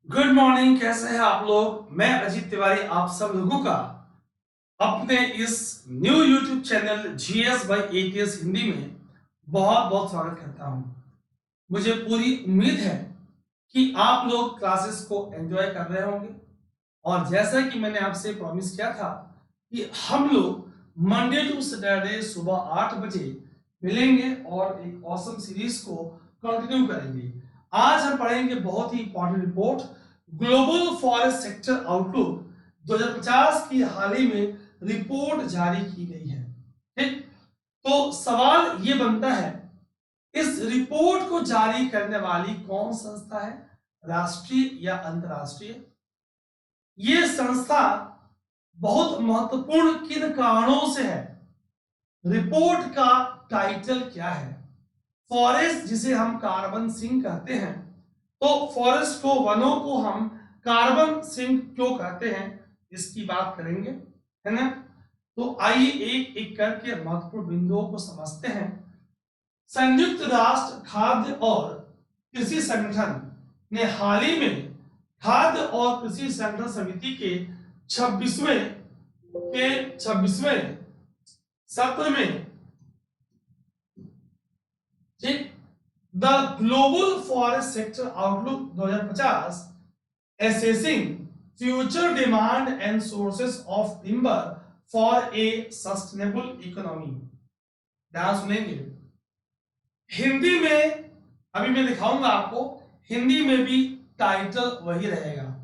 Good morning. कैसे हैं आप लोग? मैं अजीत तिवारी आप सब लोगों का अपने इस new YouTube channel GS by ATS Hindi में बहुत बहुत स्वागत करता हूं। मुझे पूरी उम्मीद है कि आप लोग क्लासेस को एंजॉय कर रहे होंगे और जैसा कि मैंने आपसे प्रॉमिस किया था कि हम लोग मंडे टू सैटरडे सुबह 8 बजे मिलेंगे और एक ऑसम सीरीज को कंटिन्यू करेंगे। आज हम पढ़ेंगे बहुत ही important report, global forest sector outlook 2050 की हाल ही में रिपोर्ट जारी की गई है। ठीक, तो सवाल ये बनता है, इस रिपोर्ट को जारी करने वाली कौन संस्था है, राष्ट्रीय या अंतरराष्ट्रीय? ये संस्था बहुत महत्वपूर्ण किन कारणों से है? रिपोर्ट का टाइटल क्या है? फॉरेस्ट जिसे हम कार्बन सिंक कहते हैं, तो फॉरेस्ट को, वनों को हम कार्बन सिंक क्यों कहते हैं, इसकी बात करेंगे, है ना। तो आइए एक एक करके महत्वपूर्ण बिंदुओं को समझते हैं। संयुक्त राष्ट्र खाद्य और कृषि संगठन ने हाल ही में खाद्य और कृषि संगठन समिति के 26वें सत्र में, ठीक, the global forest sector outlook 2050 assessing future demand and sources of timber for a sustainable economy। ध्यान सुनेंगे। हिंदी में अभी मैं दिखाऊंगा आपको, हिंदी में भी टाइटल वही रहेगा,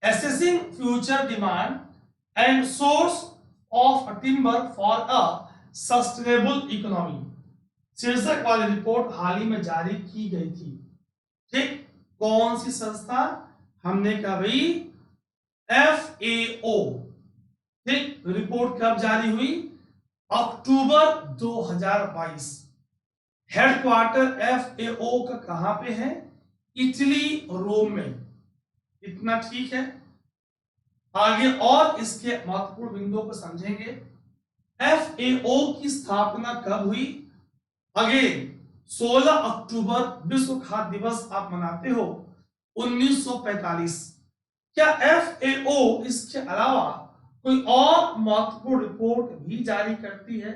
assessing future demand and source of timber for a sustainable economy शीर्षक वाली रिपोर्ट हाल ही में जारी की गई थी। ठीक, कौन सी संस्था? हमने कहा भाई FAO। ठीक, रिपोर्ट कब जारी हुई? अक्टूबर 2022। हेडक्वार्टर FAO का कहां पे है? इटली, रोम में। इतना ठीक है। आगे और इसके महत्वपूर्ण बिंदुओं को समझेंगे। FAO की स्थापना कब हुई? अगेन 16 अक्टूबर विश्व खाद्य दिवस आप मनाते हो 1945। क्या FAO इसके अलावा कोई और महत्वपूर्ण रिपोर्ट भी जारी करती है?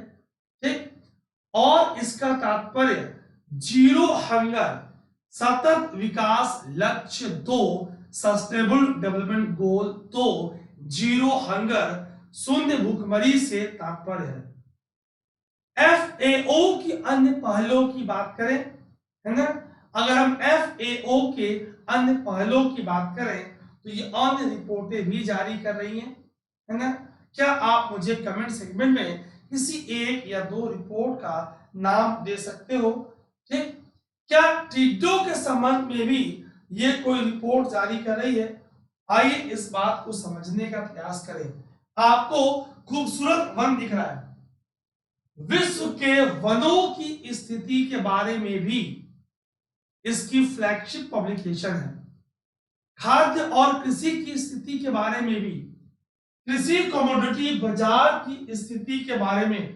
ठीक, और इसका तात्पर्य जीरो हंगर, सतत विकास लक्ष्य 2, sustainable development goal 2, zero hunger, शून्य भूखमरी से तात्पर्य है। FAO की अन्य पहलों की बात करें, है ना, अगर हम FAO के अन्य पहलों की बात करें तो ये अन्य रिपोर्टें भी जारी कर रही हैं, है ना। क्या आप मुझे कमेंट सेगमेंट में किसी एक या दो रिपोर्ट का नाम दे सकते हो? ठीक, क्या टिड्डों के संबंध में भी ये कोई रिपोर्ट जारी कर रही है? आइए इस बात को समझने का प्रयास करें। आपको खूबसूरत वन दिख रहा है, विश्व के वनों की स्थिति के बारे में भी इसकी फ्लैगशिप पब्लिकेशन है। खाद्य और कृषि की स्थिति के बारे में भी, कृषि कमोडिटी बाजार की स्थिति के बारे में,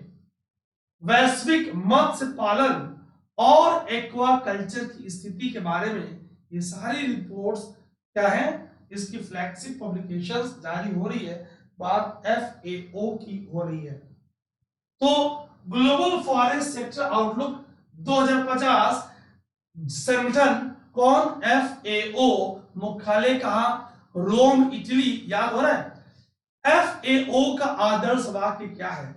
वैश्विक मत्स्य पालन और एक्वाकल्चर की स्थिति के बारे में, ये सारी रिपोर्ट्स क्या है, इसकी फ्लैगशिप पब्लिकेशंस जारी हो रही है। बात FAO की हो रही है। तो ग्लोबल फॉरेस्ट सेक्टर आउटलुक 2050 संगठन कौन? FAO। मुख्यालय कहां? रोम, इटली। याद हो रहा है? FAO का आदर्श वाक्य क्या है?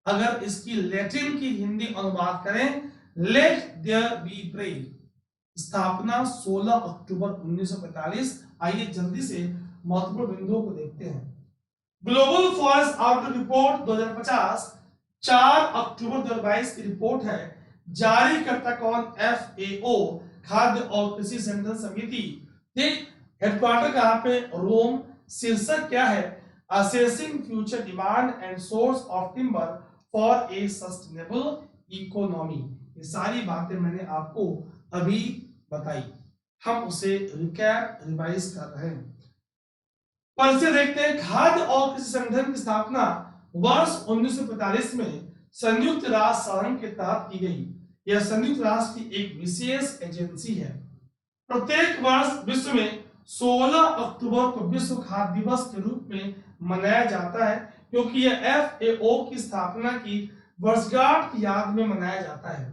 अगर इसकी लैटिन की हिंदी अनुवाद करें, लेट देयर बी ब्रेथ। स्थापना 16 अक्टूबर 1945। आइए जल्दी से महत्वपूर्ण बिंदुओं को देखते हैं। ग्लोबल फॉरेस्ट आउटलुक रिपोर्ट 2050 4 अक्टूबर 2022 की रिपोर्ट है। जारी करता कौन? FAO, खाद्य और कृषि संगठन समिति। ठीक, हेडक्वार्टर कहां पे? रोम। शीर्षक क्या है? Assessing future demand and source of timber for a sustainable economy. ये सारी बातें मैंने आपको अभी बताई, हम उसे रिकैप रिवाइज कर रहे हैं। पर से देखते हैं, खाद्य और कृषि संगठन की स्थापना वर्ष 1945 में संयुक्त राष्ट्र संघ के तहत की गई। यह संयुक्त राष्ट्र की एक विशेष एजेंसी है। प्रत्येक वर्ष विश्व में 16 अक्टूबर को विश्व खाद्य दिवस के रूप में मनाया जाता है, क्योंकि यह FAO की स्थापना की वर्षगांठ की याद में मनाया जाता है।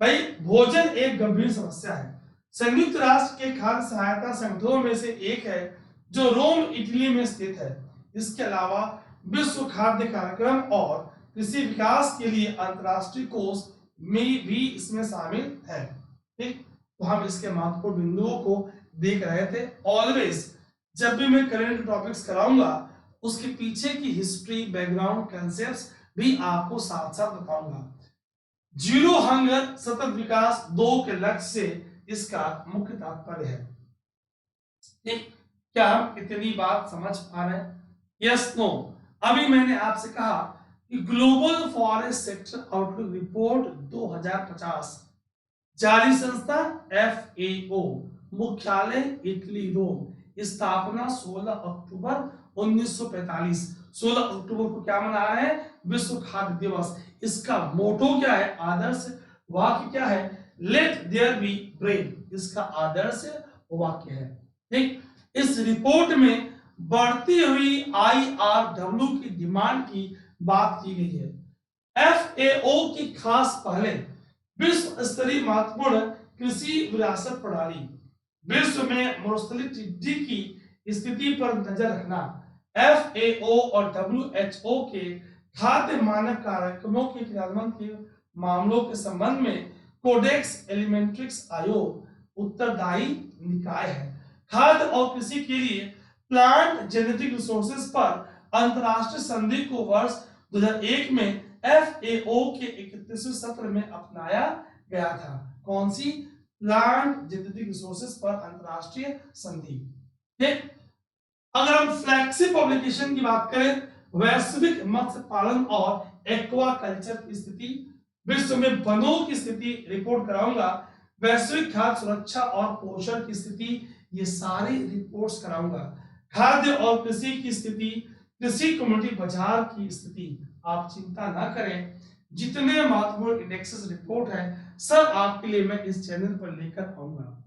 भाई भोजन एक गंभीर समस्या है। संयुक्त राष्ट्र के खाद्य सहायता संगठनों में से एक है जो रोम इटली में स्थित है। इसके अलावा विश्व खाद्य कार्यक्रम और कृषि विकास के लिए अंतरराष्ट्रीय कोष में भी इसमें शामिल है। ठीक, तो हम इसके महत्वपूर्ण बिंदुओं को देख रहे थे। ऑलवेज जब भी मैं करंट टॉपिक्स कराऊंगा उसके पीछे की हिस्ट्री, बैकग्राउंड, कंसेप्ट्स भी आपको साथ साथ बताऊंगा। जीरो हंगर, सतत विकास 2 के लक्ष्य से इसका मुख्य तात्पर्य है। ठीक, क्या हम इतनी बात समझ पा रहे हैं? Yes, no. अभी मैंने आपसे कहा कि global forest sector outlook report 2050 जारी संस्था FAO, मुख्यालय इटली रोम, स्थापना 16 अक्टूबर 1945। 16 अक्टूबर को क्या मना रहे हैं? विश्व खाद्य दिवस। इसका मोटो क्या है? आदर्श वाक्य क्या है? लेट देयर बी ब्रेड, इसका आदर्श वाक्य है। ठीक, इस रिपोर्ट में बढ़ती हुई IRW की डिमांड की बात की गई है। FAO की खास पहले विश्व स्तरीय महत्वपूर्ण कृषि विरासत प्रणाली, विश्व में मरुस्थलीय टिड्डी की स्थिति पर नजर रखना, FAO और WHO के खाद्य मानक कार्यक्रमों के क्रियान्वयन के मामलों के संबंध में कोडेक्स एलिमेंट्रिक्स आयोग उत्तरदायी निकाय है। खाद्य और कृषि के लिए प्लांट जेनेटिक रिसोर्सेज पर अंतरराष्ट्रीय संधि को वर्ष 2001 में FAO के 31वें सत्र में अपनाया गया था। कौन सी? प्लांट जेनेटिक रिसोर्सेज पर अंतरराष्ट्रीय संधि। ठीक, अगर हम फ्लैगशिप पब्लिकेशन की बात करें, वैश्विक मत्स्य पालन और एक्वा कल्चर की स्थिति, विश्व में वनों की स्थिति रिपोर्ट कराऊंगा, वैश्विक खाद्य सुरक्षा और पोषण की स्थिति, ये सारी रिपोर्ट्स कराऊंगा। खाद्य और कृषि की स्थिति, कृषि कम्युनिटी बाजार की स्थिति, आप चिंता ना करें, जितने महत्वपूर्ण इंडेक्सेस रिपोर्ट है सब आपके लिए मैं इस चैनल पर लेकर आऊंगा।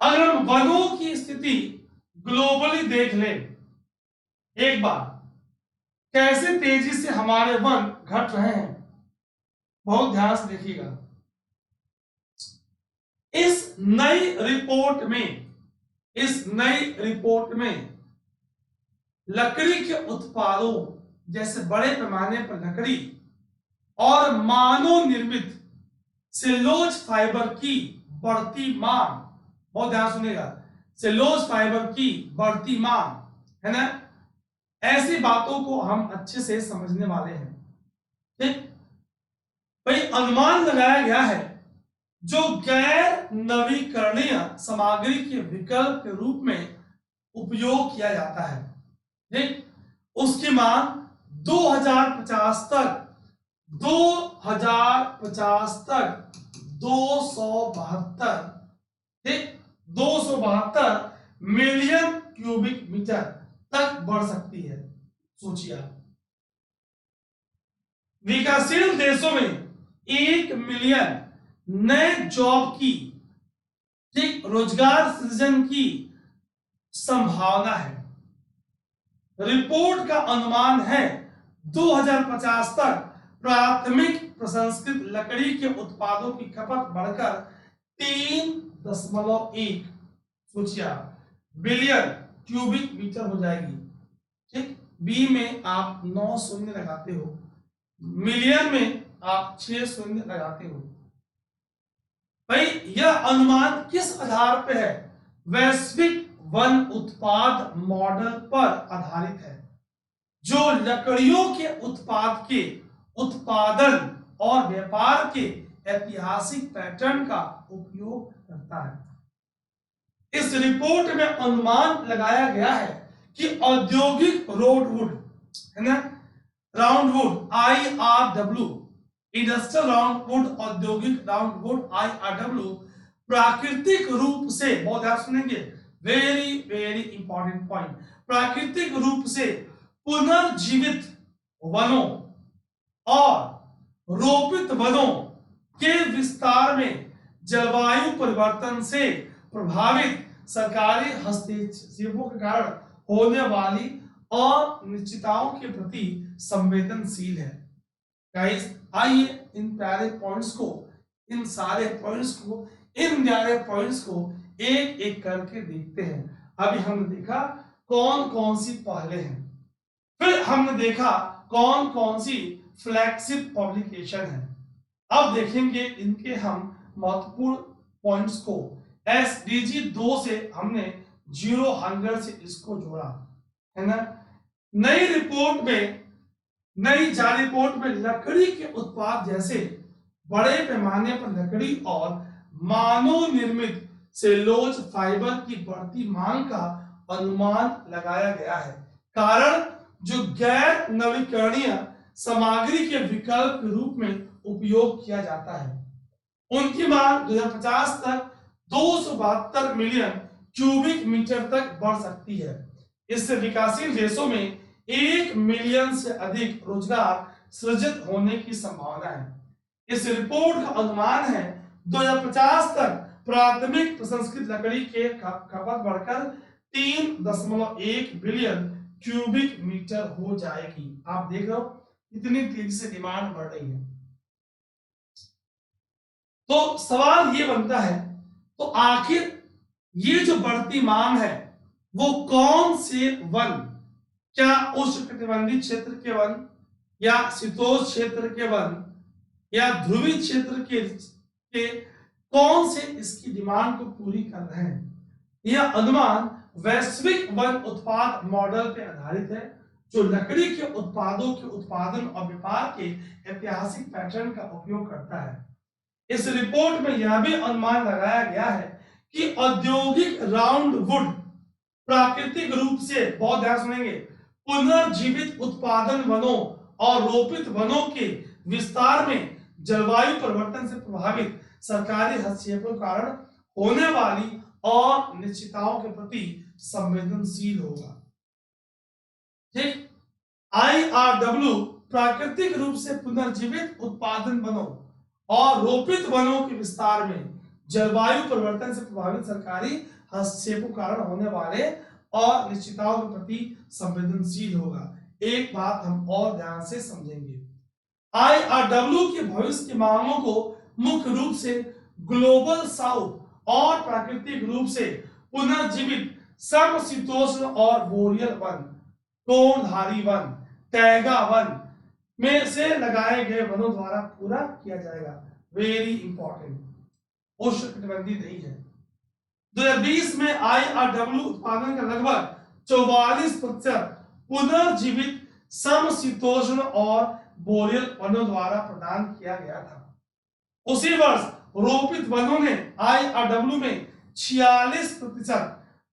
अगर हम वनों की स्थिति ग्लोबली देख लें एक बार, कैसे तेजी से हमारे वन घट रहे हैं, बहुत ध्यान से देखिएगा। इस नई रिपोर्ट में लकड़ी के उत्पादों जैसे बड़े पैमाने पर लकड़ी और मानव निर्मित सेल्यूलोज फाइबर की बढ़ती मांग, बहुत ध्यान सुनेगा, सेल्यूलोज फाइबर की बढ़ती मांग है ना, ऐसी बातों को हम अच्छे से समझने वाले हैं। ठीक, भाई अनुमान लगाया गया है जो गैर नवीकरणीय सामग्री के विकल्प के रूप में उपयोग किया जाता है, ठीक, उसकी मांग 2050 तक 272 ठीक 272 मिलियन क्यूबिक मीटर तक बढ़ सकती है। सोचिए आप, विकासशील देशों में 1 मिलियन नए जॉब की, ठीक, रोजगार सृजन की संभावना है। रिपोर्ट का अनुमान है 2050 तक प्राथमिक प्रसंस्कृत लकड़ी के उत्पादों की खपत बढ़कर 3.1 सोचिए बिलियन क्यूबिक मीटर हो जाएगी। ठीक, बी में आप 9 शून्य लगाते हो, मिलियन में आप 6 शून्य लगाते हो। भाई यह अनुमान किस आधार पे है? वैश्विक वन उत्पाद मॉडल पर आधारित है, जो लकड़ियों के उत्पाद के उत्पादन और व्यापार के ऐतिहासिक पैटर्न का उपयोग करता है। इस रिपोर्ट में अनुमान लगाया गया है कि औद्योगिक रोडवुड है ना, राउंडवुड IRW, इंडस्ट्रियल राउंडवुड, औद्योगिक राउंडवुड IRW प्राकृतिक रूप से, बहुत ध्यान सुनेंगे, वेरी वेरी इंपॉर्टेंट पॉइंट, प्राकृतिक रूप से पुनर्जीवित वनों और रोपित वनों के विस्तार में जलवायु परिवर्तन से प्रभावित सरकारी हस्तक्षेपों के कारण होने वाली अनिश्चितताओं के प्रति संवेदनशील है। गाइस आइए इन प्यारे पॉइंट्स को, इन सारे पॉइंट्स को, इन प्यारे पॉइंट्स को एक एक करके देखते हैं। अभी हमने देखा कौन कौन सी पहले हैं, फिर हमने देखा कौन कौन सी फ्लैगशिप पब्लिकेशन है। अब देखेंगे इनके हम महत्वपूर्ण पॉइंट्स को। एसडीजी 2 से हमने जीरो हंगर से इसको जोड़ा है ना। नई रिपोर्ट में, नई जारी रिपोर्ट में लकड़ी के उत्पाद जैसे बड़े पैमाने पर लकड़ी और मानव निर्मित सेलुलोज फाइबर की बढ़ती मांग का अनुमान लगाया गया है। कारण जो गैर नवीकरणीय सामग्री के विकल्प के रूप में उपयोग किया जाता है, उनकी मांग 2050 तक 272 मिलियन क्यूबिक मीटर तक बढ़ सकती है। इससे विकासशील देशों में 1 मिलियन से अधिक रोजगार सृजित होने की संभावना है। इस रिपोर्ट का अनुमान है 2050 तक प्राथमिक प्रसंस्कृत लकड़ी के खपत बढ़कर 3.1 बिलियन क्यूबिक मीटर हो जाएगी। आप देख रहे हो इतनी तेजी से डिमांड बढ़ रही है। तो सवाल ये बनता है, तो आखिर ये जो बढ़ती मांग है वो कौन से वन, क्या उष्णकटिबंधीय क्षेत्र के वन या शीतोष्ण क्षेत्र के वन या ध्रुवीय क्षेत्र के कौन से इसकी डिमांड को पूरी कर रहे हैं? यह अनुमान वैश्विक वन उत्पाद मॉडल पर आधारित है जो लकड़ी के उत्पादों के उत्पादन और व्यापार के ऐतिहासिक पैटर्न का उपयोग करता है। इस रिपोर्ट में यह भी अनुमान लगाया गया है कि औद्योगिक राउंड वुड प्राकृतिक रूप से, बहुत ध्यान सुनेंगे, पुनर्जीवित उत्पादन वनों और रोपित वनों के विस्तार में जलवायु परिवर्तन से प्रभावित सरकारी हस्तक्षेपों के कारण होने वाली अनिश्चितताओं के प्रति संवेदनशील होगा। ठीक, IRW प्राकृतिक रूप से पुनर्जीवित उत्पादन वनों और रोपित वनों के विस्तार में जलवायु परिवर्तन से प्रभावित सरकारी हस्तक्षेपों कारण होने वाले अनिश्चितताओं के प्रति संवेदनशील होगा। एक बात हम और ध्यान से समझेंगे, IRW के भविष्य की मांगों को मुख्य रूप से ग्लोबल साउथ और प्राकृतिक रूप से पुनर्जीवित समशीतोष्ण और बोरियल वन, कोणधारी वन, टैगा वन में से लगाए गए वनों द्वारा पूरा किया जाएगा। वेरी इंपॉर्टेंट, उष्णकटिबंधीय नहीं है। 2020 में IRW उत्पादन का लगभग 44% पुनर्जीवित समशीतोष्ण और बोरियल वनों द्वारा प्रदान किया गया था। उसी वर्ष रोपित वनों ने IRW में 46%,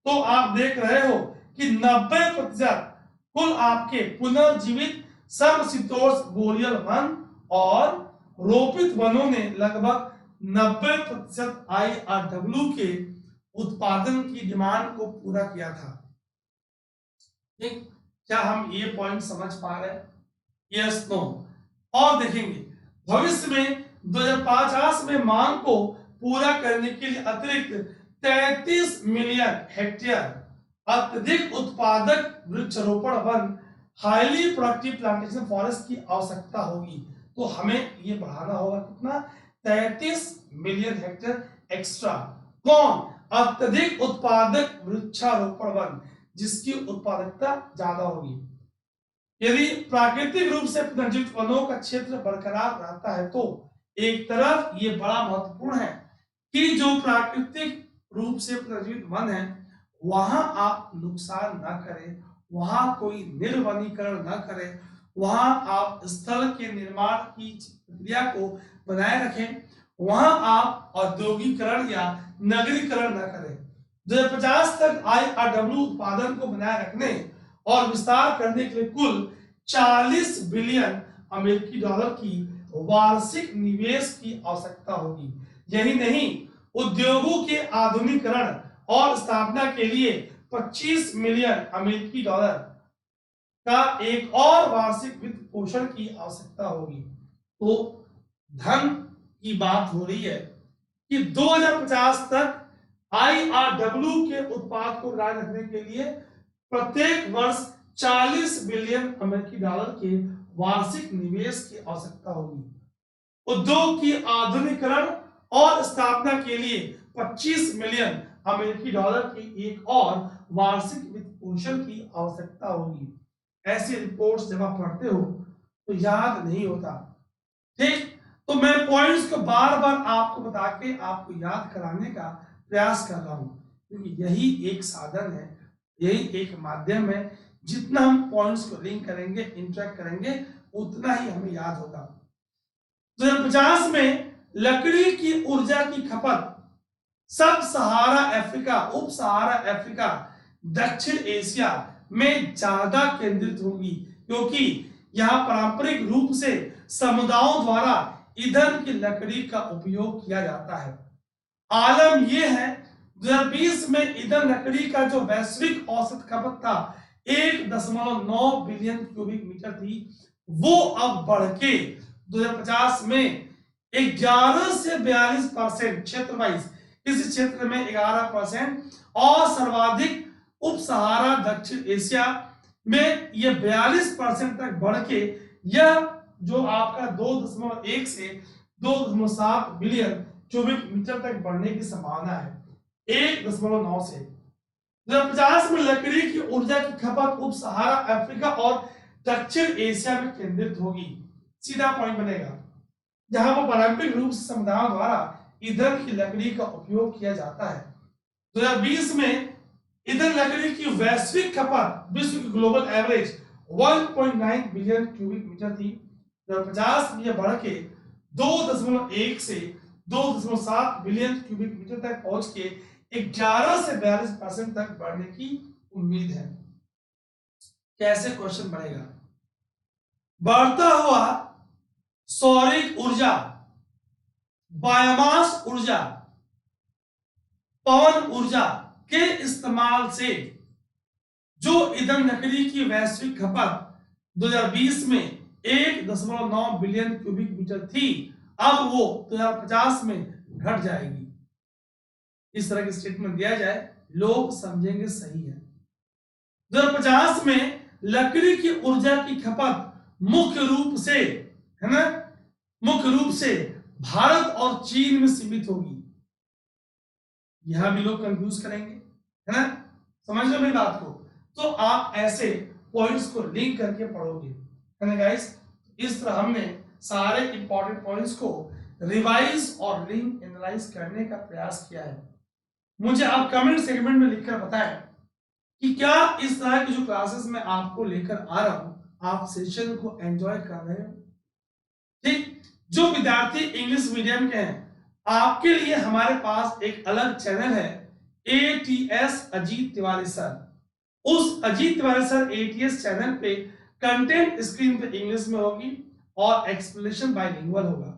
तो आप देख रहे हो कि 90% कुल आपके पुनर्जीवित समशीतोष्ण बोरियल वन और रोपित वनों ने लगभग 90% IRW के उत्पादन की डिमांड को पूरा किया था। ठीक, क्या हम ये पॉइंट समझ पा रहे हैं? Yes, no. और देखेंगे भविष्य में 2050 में मांग को पूरा करने के लिए अतिरिक्त 33 मिलियन हेक्टेयर अत्यधिक उत्पादक वृक्षारोपण one, highly productive plantation forest की आवश्यकता होगी। तो हमें ये बढ़ाना होगा कितना? 33 मिलियन हेक्टेयर एक्स्ट्रा। कौन? अत्यधिक उत्पादक वृक्षारोपण वन, जिसकी उत्पादकता ज्यादा होगी। यदि प्राकृतिक रूप से पुनर्जीवित वनों का क्षेत्र बरकरार रहता है तो एक तरफ ये बड़ा महत्वपूर्ण है कि जो प्राकृतिक रूप से पुनर्जीवित वन है वहां आप नुकसान ना करें, वहां कोई निर्वनीकरण न करें, वहां आप स्थल के निर्माण की प्रक्रिया को बनाए रखें, वहां आप औद्योगिकरण या नगरीकरण न करें। 2050 तक IRW उत्पादन को बनाए रखने और विस्तार करने के लिए कुल 40 बिलियन अमेरिकी डॉलर की वार्षिक निवेश की आवश्यकता होगी। यही नहीं, उद्योगों के आधुनिकीकरण और स्थापना के लिए 25 मिलियन अमेरिकी डॉलर का एक और वार्षिक वित्त पोषण की आवश्यकता होगी। तो धन की बात हो रही है कि 2050 तक IRW के उत्पाद को बनाए रखने के लिए प्रत्येक वर्ष 40 बिलियन अमेरिकी डॉलर के वार्षिक निवेश की आवश्यकता होगी। उद्योग की आधुनिकीकरण और स्थापना के लिए 25 मिलियन अमेरिकी डॉलर की एक और वार्षिक वित्त पोषण की आवश्यकता होगी। ऐसी रिपोर्ट्स जब आप पढ़ते हो तो याद नहीं होता, ठीक। तो मैं पॉइंट्स को बार बार आपको बता के आपको याद कराने का प्रयास कर रहा हूं, क्योंकि यही एक साधन है, यही एक माध्यम है। जितना हम पॉइंट्स को लिंक करेंगे, इंटरेक्ट करेंगे, उतना ही हमें याद होगा। 2050 में लकड़ी की ऊर्जा की खपत सब सहारा अफ्रीका, उप सहारा अफ्रीका, दक्षिण एशिया में ज्यादा केंद्रित होगी, क्योंकि यहां पारंपरिक रूप से समुदायों द्वारा ईंधन की लकड़ी का उपयोग किया जाता है। आलम यह है 2020 में ईंधन लकड़ी का जो वैश्विक औसत खपत था 1.9 बिलियन क्यूबिक मीटर थी, वो अब बढ़ के 2050 में 11 से 42% क्षेत्र वाइज, इस क्षेत्र में 11% और सर्वाधिक उप सहारा दक्षिण एशिया में यह 42% तक बढ़ के यह जो आपका 2.1 से 2.7 बिलियन क्यूबिक मीटर तक बढ़ने की संभावना है 1.9 से। 2050 में लकड़ी की ऊर्जा की खपत उप सहारा अफ्रीका और दक्षिण एशिया में केंद्रित होगी। सीधा पॉइंट बनेगा, जहां पर पारंपरिक रूप से समुदायों द्वारा ईंधन की लकड़ी का उपयोग किया जाता है। 2020 में ईंधन लकड़ी की वैश्विक खपत विश्व की global average 1.9 billion cubic metre थी। 2050 में यह बढ़ के 2.1 से 2.7 बिलियन क्यूबिक मीटर तक पहुंच के 11 से 42% तक बढ़ने की उम्मीद है। कैसे क्वेश्चन बढ़ेगा? बढ़ता हुआ सौरिक ऊर्जा, बायोमास ऊर्जा, पवन ऊर्जा के इस्तेमाल से जो ईंधन लकड़ी की वैश्विक खपत 2020 में 1.9 बिलियन क्यूबिक मीटर थी, अब वो 2050 में घट जाएगी। इस तरह की स्टेटमेंट दिया जाए, लोग समझेंगे सही है। 2050 में लकड़ी की ऊर्जा की खपत मुख्य रूप से, है ना, मुख्य रूप से भारत और चीन में सीमित होगी। यहां भी लोग कंफ्यूज करेंगे, है ना, समझ लो मेरी बात को। तो आप ऐसे पॉइंट्स को लिंक करके पढ़ोगे, है ना गाइस। इस तरह हमने सारे इंपॉर्टेंट पॉइंट्स को रिवाइज और लिंक एनालाइज करने का प्रयास किया है। मुझे आप कमेंट सेगमेंट में लिखकर बताएं कि क्या इस तरह की जो क्लासेस मैं आपको लेकर आ रहा हूं, आप सेशन को एंजॉय कर रहे हो। ठीक, जो विद्यार्थी इंग्लिश मीडियम के हैं, आपके लिए हमारे पास एक अलग चैनल है, ATS अजीत तिवारी सर। उस Ajit Tiwari sir ATS channel पे कंटेंट स्क्रीन पे इंग्लिश में होगी और एक्सप्लेनेशन बाइलिंगुअल होगा।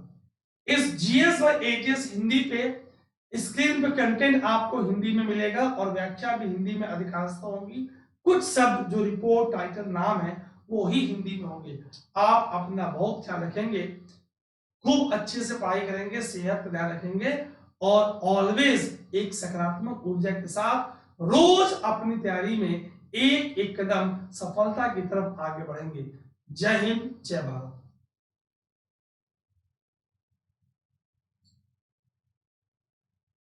इस GS बाय ATS हिंदी पे स्क्रीन पे कंटेंट आपको हिंदी में मिलेगा और व्याख्या भी हिंदी में अधिकांशतः होगी। कुछ शब्द जो रिपोर्ट टाइटल नाम है वो ही हिंदी में होंगे। आप अपना बहुत ख्याल रखेंगे, खूब अच्छे से पढ़ाई करेंगे, सेहत का ध्यान रखेंगे और ऑलवेज एक सकारात्मक ऊर्जा के साथ रोज अपनी तैयारी में एक एक कदम सफलता की तरफ आगे बढ़ेंगे। जय हिंद, जय भारत।